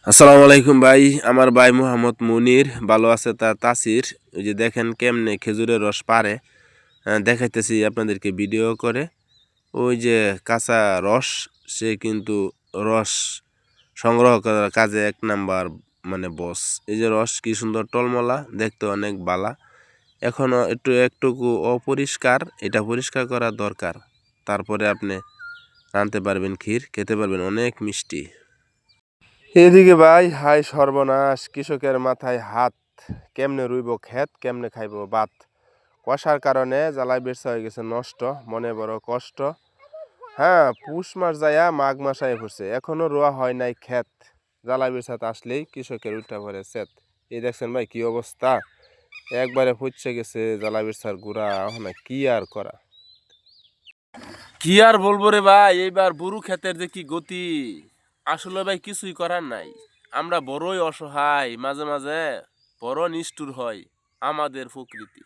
আসসালামু আলাইকুম ভাই। আমার ভাই মোহাম্মদ মুনির ভালো আছে তার তাসির। ওই যে দেখেন কেমনে খেজুরের রস পারে, দেখাইতেছি আপনাদেরকে ভিডিও করে। ওই যে কাঁচা রস, সে কিন্তু রস সংগ্রহ করার কাজে এক নাম্বার, মানে বস। এই যে রস কি সুন্দর টলমলা, দেখতে অনেক বালা। এখনো একটুকু অপরিষ্কার, এটা পরিষ্কার করা দরকার। তারপরে আপনি রাঁধতে পারবেন ক্ষীর, খেতে পারবেন অনেক মিষ্টি। এদিকে ভাই হাই সর্বনাশ, কৃষকের মাথায় হাত। কেমনে রুইব ক্ষেত, কেমনে খাইব ভাত। কুয়াশার কারণে জ্বালাই বেরসা হয়ে গেছে নষ্ট, মনে বড় কষ্ট। হ্যাঁ, পুষ মাস যায়া মাঘ মাস আয় পড়ছে, এখনো রোয়া হয় নাই ক্ষেত। জ্বালাই বেরসাতে আসলেই কৃষকের উল্টা পড়ে সেত। এই দেখছেন ভাই কি অবস্থা, একবারে ফুচছে গেছে জ্বালাই বেরসার গুড়া। না কি আর করা, কি আর বলবো রে ভাই, এইবার বুরু ক্ষেতের যে কি গতি। আসলে ভাই কিছুই করার নাই, আমরা বড়ই অসহায়, মাঝে মাঝে বড় নিষ্ঠুর হয় আমাদের প্রকৃতি।